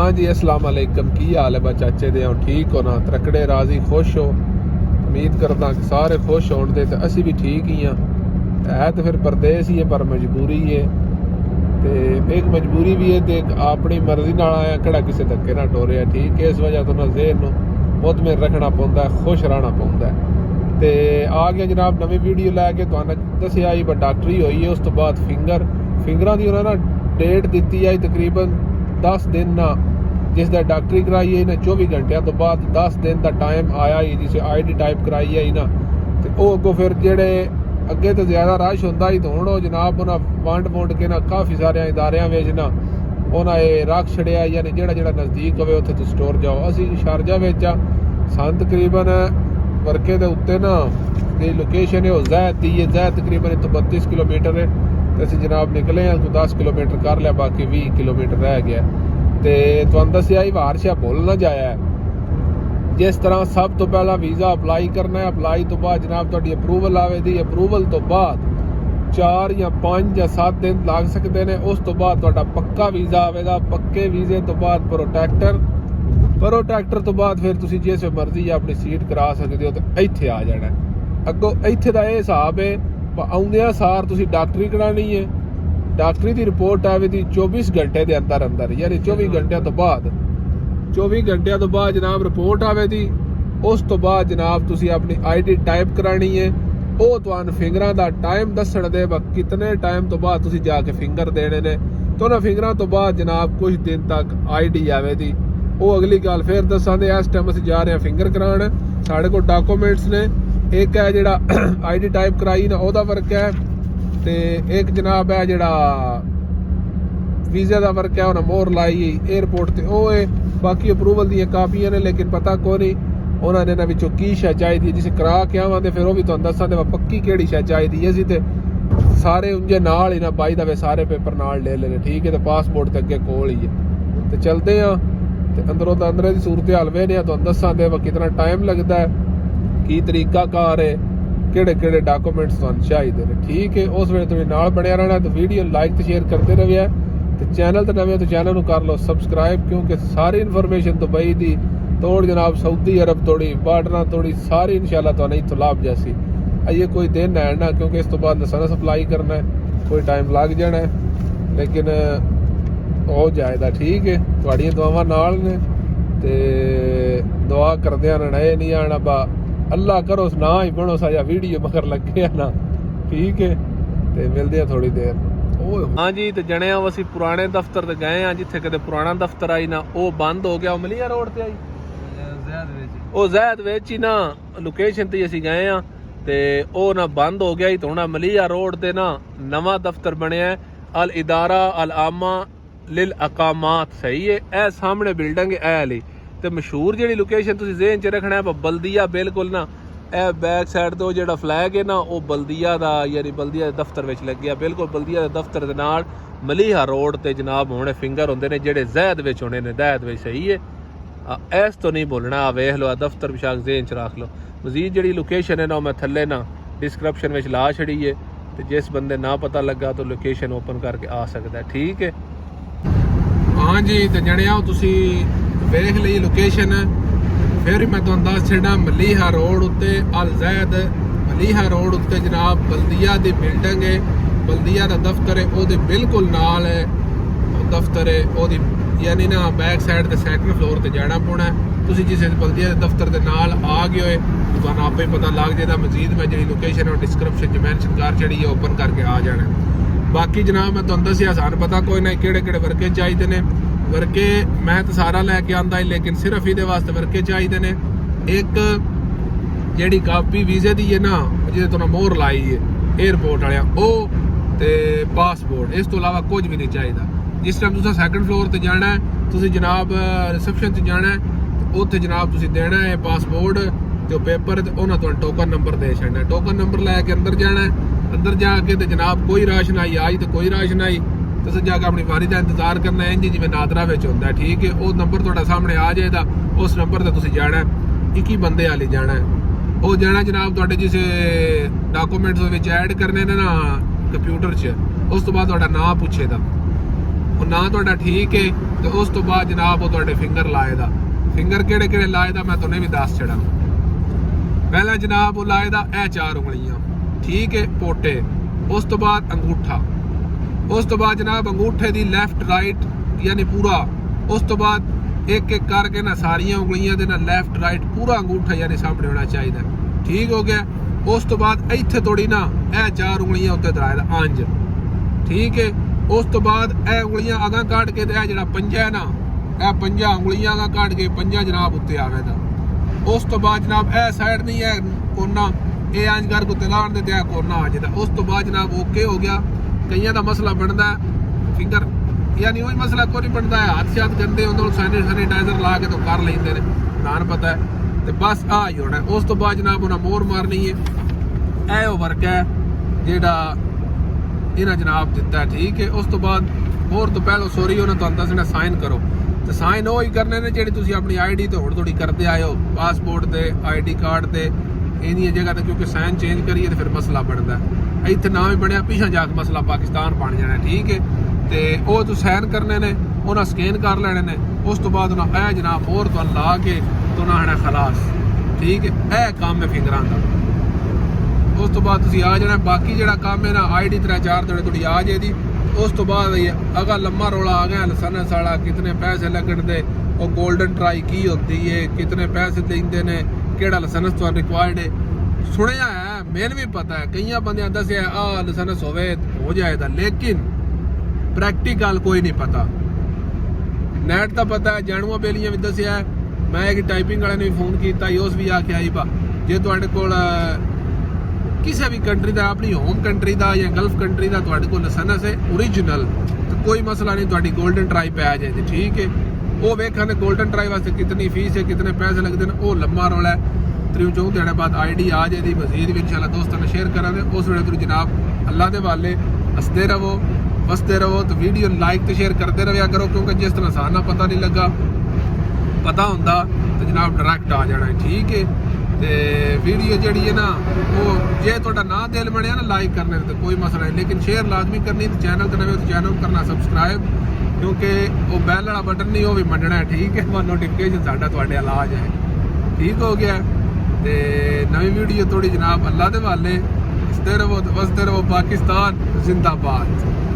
हाँ जी अस्सलाम वालेकुम की हाल है बा चाचे दे ठीक हो ना तरकड़े राजी खुश हो उम्मीद करदा कि सारे खुश होण दे ते असी भी ठीक ही हाँ है तो फिर परदेस ही है पर मजबूरी है ते एक मजबूरी भी है ते अपनी मर्जी नाल आया किहड़ा किसी धक्के ना टोरिया ठीक है इस वजह तो ना ज़हन नूं मुतमिन रखना पौंदा है खुश रहना पौंदा है ते आ गया जनाब नवी वीडियो लैके तुहानूं दस्सिया ही डॉक्टरी हुई है उस तो बाद फिंगरां दी उन्होंने ना डेट दी है तकरीबन 10 दिन ना जिस दा डॉक्टरी कराई है ना 24 घंटिया तो बाद 10 दिन का टाइम आया ही जिसे ID टाइप कराई है ना तो वो अगों फिर जेडे अगे तो ज़्यादा रश होंदा ही तो हुण जनाब उन्हें वंड के ना काफ़ी सारे इदारियां विच ना उन्हें ये रख छड़िया यानी जेड़ा नज़दीक होवे उत्थे तुसीं टुर जाओ असी शारजा विच सन तकरीबन वर्के दे उत्ते ना जी लोकेशन है वो ज़ैद दी है ज़ैद तकरीबन 32 किलोमीटर है तो असी जनाब निकले हैं तो 10 किलोमीटर कर लिया बाकी 20 किलोमीटर रह गया तो तुहानूं दस्सिया ही वार शा भुल ना जाया जिस तरह सब तो पहला वीज़ा अपलाई करना है अपलाई तो बाद जनाब तुहाडी अप्रूवल आवेगी अप्रूवल तो बाद 4 या 5 या 7 दिन लग सकते हैं उस तो बाद तुहाडा पक्का वीज़ा आवेगा पक्के वीज़े तो बाद प्रोटैक्टर तो बाद फिर तुसीं जिस मर्जी अपनी सीट करा सकते हो तो इत्थे आ जाना अगों इत्थे दा ये हिसाब है आउंदियां सार तुसीं डॉक्टरी करानी है डॉक्टरी की रिपोर्ट आवेगी 24 घंटे के अंदर अंदर यानी 24 घंटिया तो बाद 24 घंटिया तो बाद जनाब रिपोर्ट आवेगी उस तो बाद जनाब तुसीं अपनी ID टाइप करानी है वो तुहानूं फिंगरां दा टाइम दस्सण दे कितने टाइम तो बाद तुसीं जाके फिंगर देने ने तो उन्हां फिंगरां तो बाद जनाब कुछ दिन तक ID आवेगी वो अगली गल फिर दसांगे इस टाइम असीं जा रहे हैं फिंगर कराण साढ़े कोल डॉक्यूमेंट्स ने एक है जिहड़ा ID टाइप कराई ना ओहदा वर्क है ते एक जनाब है जिहड़ा वीज़े का वर्क है उन्हें मोहर लाई एयरपोर्ट ते वो है बाकी अप्रूवल दी कापियां ने लेकिन पता कोई नहीं उन्होंने ना विचों की शै चाहिदी जिसे करा के आवां ते फिर वो भी तुहानूं दस्सां ते पक्की किहड़ी शै चाहिदी है असीं ते सारे उंजे नाल ही ना बाई दवे सारे पेपर नाल ले लेने ठीक है तो पासपोर्ट ते अगे कोल ही है तो चलते हैं तो अंदरों तो अंदर की सूरत हाल वेने तुहानूं दस्सां ते कितना टाइम लगता है की तरीका कार है किहड़े डॉक्यूमेंट्स तुहानूं चाहिए ने ठीक है उस वे तुसीं नाल बनिया रहना तो वीडियो लाइक तो शेयर करते रहिए तो चैनल तो नवे तो चैनल नूं कर लो सबसक्राइब क्योंकि सारी इन्फॉर्मेशन दुबई दी तोड़ जनाब सऊदी अरब तोड़ी बार्डर तोड़ी सारी इंशाल्लाह तुहानूं इत्थों लाभ जैसी ये कोई दिन है ना क्योंकि इस तो बाद लाइसेंस अप्लाई करना है कोई टाइम लग जाना है लेकिन हो जाएगा ठीक है तुहाड़ियां दुआवां नाल ने ते दुआ करदे रहना ये नहीं आना बा अल्लाह करो ना ही बनो सा या वीडियो मगर लगे ना ठीक है तो मिलते हैं थोड़ी देर हाँ जी तो जने असी पुराने दफ्तर ते गए हैं जिथे कदे पुराना दफ्तर आई ना वो बंद हो गया मलिया रोड ते आई वो ज़ैद विच ही ना लोकेशन ते असी गए हैं ते वो ना बंद हो गया ही तो हुण मलिया रोड ते ना नवा दफ्तर बनया अल इदारा अल आमा लिल अकामात सही है ए सामने बिल्डिंग है वाली तो मशहूर जी लोकेशन तुसीं ज़हन च रखना है बल्दिया बिल्कुल ना ए बैक साइड तो जो फ्लैग है ना वो बल्दिया का यानी बल्दिया दफ्तर में लग गया बिल्कुल बल्दिया के दफ्तर के नाल मलीहा रोड ते जनाब होने फिंगर होंगे ने जेडे ज़ैद विच होने ने दैद विच सही है इस तो नहीं बोलना वेख लो दफ्तर बेशक ज़हन च रख लो मजीद जी लोकेशन है ना मैं थले ना डिस्क्रिप्शन में ला छड़ी है तो जिस बंदे ना पता लगा तो लोकेशन ओपन करके आ सकता है ठीक है हाँ जी तो जणिया तुसीं वेख ली लोकेशन फिर मैं तुहानूं दस छड़ा मलीहा रोड उत्ते अल ज़ैद मलीहा रोड उत्ते जनाब बल्दिया दी बिल्डिंग है बल्दिया दा दफ्तर है ओहदे बिल्कुल नाल है दफ्तर है ओहदी यानी ना बैक साइड ते सैकंड फ्लोर ते जाना पौना है तुसीं जिस बल्दिया दे दफ्तर दे नाल आ गए होए तो तुहानूं आपे ही पता लग जाएगा मजीद मैं जी लोकेशन और डिस्क्रिप्शन च मैंशन कर छड़ी है ओपन करके आ जाना बाकी जनाब मैं तुहानूं दस्सिया सानूं पता कोई ना किहड़े वर्के चाहिए ने वर्के मैं तो सारा लैके आंदा लेकिन सिर्फ ये वास्ते वर्के चाहिए ने एक जी कापी वीज़े की है ना जिसे तुहानूं मोहर लाई है एयरपोर्ट वाले वो तो पासपोर्ट इस तो अलावा कुछ भी नहीं चाहिए जिस टाइम तुसीं सैकंड फ्लोर पर जाना है तुसीं जनाब रिसेप्शन से जाना है तो उत्थे जनाब तुसीं देना है पासपोर्ट तो पेपर तो उन्हें तुहानूं टोकन नंबर दे छड़ना है टोकन नंबर लैके अंदर जाना है अंदर जाके तो जनाब कोई राशन आई तो कोई राशन आई तुसीं जाके अपनी वारी का इंतजार करना है इंज जिवें नादरा विच हुंदा है ठीक है वो नंबर तुहाडा सामने आ जाएगा उस नंबर ते तुसीं जाना है 21 बंदे वाली जाना है वो जाना जनाब तुहाडे जिस डॉक्यूमेंट्स विच ऐड करने ने ना कंप्यूटर च उस तो बाद तुहाडा नाम पुछेगा ਉਹ ਨਾਂ ਤੁਹਾਡਾ ਠੀਕ ਹੈ ਤੇ ਉਸ ਤੋਂ ਬਾਅਦ ਜਨਾਬ ਉਹ ਤੁਹਾਡੇ ਫਿੰਗਰ ਲਾਏ ਦਾ। ਫਿੰਗਰ ਕਿਹੜੇ ਕਿਹੜੇ ਲਾਏ ਦਾ ਮੈਂ ਤੁਹਾਨੂੰ ਵੀ ਦੱਸ ਛੜਾਂ। ਪਹਿਲਾਂ ਜਨਾਬ ਉਹ ਲਾਏ ਦਾ ਇਹ 4 ਉਂਗਲੀਆਂ, ਠੀਕ ਹੈ, ਪੋਟੇ। ਉਸ ਤੋਂ ਬਾਅਦ ਅੰਗੂਠਾ। ਉਸ ਤੋਂ ਬਾਅਦ ਜਨਾਬ ਅੰਗੂਠੇ ਦੀ ਲੈਫਟ ਰਾਈਟ ਯਾਨੀ ਪੂਰਾ। ਉਸ ਤੋਂ ਬਾਅਦ ਇੱਕ ਇੱਕ ਕਰਕੇ ਨਾ ਸਾਰੀਆਂ ਉਂਗਲੀਆਂ ਦੇ ਨਾਲ ਲੈਫਟ ਰਾਈਟ ਪੂਰਾ ਅੰਗੂਠਾ ਯਾਨੀ ਸਾਹਮਣੇ ਹੋਣਾ ਚਾਹੀਦਾ। ਠੀਕ ਹੋ ਗਿਆ। ਉਸ ਤੋਂ ਬਾਅਦ ਇੱਥੇ ਤੋੜੀ ਨਾ ਇਹ 4 ਉਂਗਲੀਆਂ ਉੱਤੇ ਦਰਾਏ ਦਾ ਅੰਜ, ਠੀਕ ਹੈ। ਉਸ ਤੋਂ ਬਾਅਦ ਇਹ ਉਂਗਲੀਆਂ ਅਗਾਂ ਕੱਢ ਕੇ ਤੇ ਇਹ ਜਿਹੜਾ ਪੰਜਾ ਹੈ ਨਾ ਇਹ 5 ਉਂਗਲੀਆਂ ਅਗਾਂ ਕੱਢ ਕੇ 5 ਜਨਾਬ ਉੱਤੇ ਆਵੇਗਾ। ਉਸ ਤੋਂ ਬਾਅਦ ਜਨਾਬ ਇਹ ਸਾਈਡ ਨਹੀਂ ਹੈ ਕੋਨਾ, ਇਹ ਅੰਜ ਕਰ ਕੋ ਲਾਣ ਦੇ ਤੇ ਇਹ ਕੋਨਾ ਆ ਜਾਂਦਾ। ਉਸ ਤੋਂ ਬਾਅਦ ਜਨਾਬ ਓਕੇ ਹੋ ਗਿਆ। ਕਈਆਂ ਦਾ ਮਸਲਾ ਬਣਦਾ ਫਿੰਗਰ ਯਾਨੀ ਉਹੀ ਮਸਲਾ ਕੋਈ ਨਹੀਂ ਬਣਦਾ ਹੈ, ਹੱਥ ਸ਼ਾਤ ਗੰਦੇ ਉਹਨਾਂ ਸੈਨੀਟਾਈਜ਼ਰ ਲਾ ਕੇ ਤਾਂ ਕਰ ਲੈਂਦੇ ਨੇ, ਨਾਨ ਪਤਾ ਹੈ। ਤੇ ਬਸ ਆ ਹੀ ਹੋਣਾ। ਉਸ ਤੋਂ ਬਾਅਦ ਜਨਾਬ ਉਹਨਾਂ ਮੋਹਰ ਮਾਰਨੀ ਹੈ। ਇਹ ਉਹ ਵਰਕ ਹੈ ਜਿਹੜਾ ਇਹਨਾਂ ਜਨਾਬ ਦਿੱਤਾ, ਠੀਕ ਹੈ। ਉਸ ਤੋਂ ਬਾਅਦ ਹੋਰ ਤੋਂ ਪਹਿਲਾਂ ਸੋਰੀ ਉਹਨਾਂ ਤੁਹਾਨੂੰ ਦੱਸਣਾ ਸਾਈਨ ਕਰੋ, ਤੇ ਸਾਈਨ ਉਹ ਹੀ ਕਰਨੇ ਨੇ ਜਿਹੜੀ ਤੁਸੀਂ ਆਪਣੀ ਆਈਡੀ ਤੇ ਥੋੜੀ ਕਰਦੇ ਆਏ ਹੋ, ਪਾਸਪੋਰਟ ਤੇ ਆਈਡੀ ਕਾਰਡ ਤੇ ਇਹਦੀਆਂ ਜਗ੍ਹਾ ਤੇ, ਕਿਉਂਕਿ ਸਾਈਨ ਚੇਂਜ ਕਰੀਏ ਤੇ ਫਿਰ ਮਸਲਾ ਬਣਦਾ। ਇੱਥੇ ਨਾ ਵੀ ਬਣਿਆ ਪਿੱਛਾ ਜਾ ਕੇ ਮਸਲਾ ਪਾਕਿਸਤਾਨ ਬਣ ਜਾਣਾ, ਠੀਕ ਹੈ। ਤੇ ਉਹ ਤੁਸੀਂ ਸਾਈਨ ਕਰਨੇ ਨੇ, ਉਹਨਾਂ ਸਕੈਨ ਕਰ ਲੈਣੇ ਨੇ। ਉਸ ਤੋਂ ਬਾਅਦ ਉਹਨਾਂ ਇਹ ਜਨਾਬ ਹੋਰ ਤੁਹਾਨੂੰ ਲਾ ਕੇ ਤੁਹਾਨੂੰ ਆਣਾ ਖਲਾਸ, ਠੀਕ ਹੈ। ਇਹ ਕੰਮ ਹੈ ਫਿੰਗਰਾਂ ਦਾ। ਉਸ ਤੋਂ ਬਾਅਦ ਤੁਸੀਂ ਆ ਜਾਣਾ। ਬਾਕੀ ਜਿਹੜਾ ਕੰਮ ਹੈ ਨਾ ਆਈਡੀ 3-4 ਤੁਹਾਡੀ ਆ ਜਾਏਗੀ। ਉਸ ਤੋਂ ਬਾਅਦ ਅਗਾ ਲੰਮਾ ਰੌਲਾ ਆ ਗਿਆ ਲਾਇਸੈਂਸ ਵਾਲਾ, ਕਿਤਨੇ ਪੈਸੇ ਲੱਗਣ ਦੇ, ਉਹ ਗੋਲਡਨ ਟਰਾਈ ਕੀ ਹੁੰਦੀ ਹੈ, ਕਿਤਨੇ ਪੈਸੇ ਲੈਂਦੇ ਨੇ, ਕਿਹੜਾ ਲਾਇਸੈਂਸ ਤੁਹਾਨੂੰ ਰਿਕੁਆਇਰਡ ਹੈ। ਸੁਣਿਆ ਹੈ, ਮੈਨੂੰ ਵੀ ਪਤਾ ਹੈ, ਕਈਆਂ ਬੰਦਿਆਂ ਦੱਸਿਆ ਆਹ ਲਾਇਸੈਂਸ ਹੋਵੇ ਹੋ ਜਾਏਗਾ, ਲੇਕਿਨ ਪ੍ਰੈਕਟੀਕਲ ਕੋਈ ਨਹੀਂ ਪਤਾ। ਨੈਟ ਤਾਂ ਪਤਾ ਹੈ, ਜਾਣੂਆਂ ਬੇਲੀਆਂ ਵੀ ਦੱਸਿਆ। ਮੈਂ ਇੱਕ ਟਾਈਪਿੰਗ ਵਾਲੇ ਨੂੰ ਵੀ ਫੋਨ ਕੀਤਾ, ਉਸ ਵੀ ਆਖਿਆ ਜੀ ਬਾ ਜੇ ਤੁਹਾਡੇ ਕੋਲ ਕਿਸੇ ਵੀ ਕੰਟਰੀ ਦਾ, ਆਪਣੀ ਹੋਮ ਕੰਟਰੀ ਦਾ ਜਾਂ ਗਲਫ ਕੰਟਰੀ ਦਾ ਤੁਹਾਡੇ ਕੋਲ ਲਾਇਸੈਂਸ ਹੈ ਓਰੀਜਨਲ, ਤਾਂ ਕੋਈ ਮਸਲਾ ਨਹੀਂ, ਤੁਹਾਡੀ ਗੋਲਡਨ ਟਰਾਈ ਪੈ ਜਾਏ, ਠੀਕ ਹੈ। ਉਹ ਵੇਖਾਂਗੇ ਗੋਲਡਨ ਟਰਾਈ ਵਾਸਤੇ ਕਿਤਨੀ ਫੀਸ ਹੈ, ਕਿਤਨੇ ਪੈਸੇ ਲੱਗਦੇ ਨੇ, ਉਹ ਲੰਮਾ ਰੌਲਾ ਹੈ। 3-4 ਦਿਨਾਂ ਬਾਅਦ ਆਈਡੀ ਆ ਜਾਏਗੀ। ਮਜ਼ੀਦ ਵੀ ਇਨਸ਼ਾਅੱਲਾ ਦੋਸਤਾਂ ਨਾਲ ਸ਼ੇਅਰ ਕਰਾਂਗੇ। ਉਸ ਵੇਲੇ ਤੁਸੀਂ ਜਨਾਬ ਅੱਲਾ ਦੇ ਵਾਲੇ ਹੱਸਦੇ ਰਹੋ, ਵਸਦੇ ਰਹੋ। ਤੇ ਵੀਡੀਓ ਲਾਈਕ ਤੇ ਸ਼ੇਅਰ ਕਰਦੇ ਰਹਿਆ ਕਰੋ, ਕਿਉਂਕਿ ਜਿਸ ਤਰ੍ਹਾਂ ਸਾਨਾ ਪਤਾ ਨਹੀਂ ਲੱਗਾ, ਪਤਾ ਹੁੰਦਾ ਤੇ ਜਨਾਬ ਡਾਇਰੈਕਟ ਆ ਜਾਣਾ, ਠੀਕ ਹੈ। ਤੇ ਵੀਡੀਓ ਜਿਹੜੀ ਹੈ ਨਾ ਉਹ ਜੇ ਤੁਹਾਡਾ ਨਾ ਦਿਲ ਬਣਿਆ ਨਾ ਲਾਈਕ ਕਰਨੇ ਤੇ ਕੋਈ ਮਸਲਾ ਨਹੀਂ, ਲੇਕਿਨ ਸ਼ੇਅਰ ਲਾਜ਼ਮੀ ਕਰਨੀ। ਤੇ ਚੈਨਲ ਤੇ ਨਵੇਂ ਚੈਨਲ ਨੂੰ ਕਰਨਾ ਸਬਸਕ੍ਰਾਈਬ, ਕਿਉਂਕਿ ਉਹ ਬੈਲ ਵਾਲਾ ਬਟਨ ਨਹੀਂ ਉਹ ਵੀ ਮੰਨਣਾ, ਠੀਕ ਹੈ। ਉਹ ਨੋਟੀਫਿਕੇਸ਼ਨ ਸਾਡਾ ਤੁਹਾਡੇ ਇਲਾਜ ਹੈ, ਠੀਕ ਹੋ ਗਿਆ। ਤੇ ਨਵੀਂ ਵੀਡੀਓ ਥੋੜੀ ਜਨਾਬ ਅੱਲਾ ਦੇ ਵਾਲੇ ਹੱਸਦੇ ਰਹੋ ਤੇ ਵਸਦੇ ਰਹੋ। ਪਾਕਿਸਤਾਨ ਜ਼ਿੰਦਾਬਾਦ।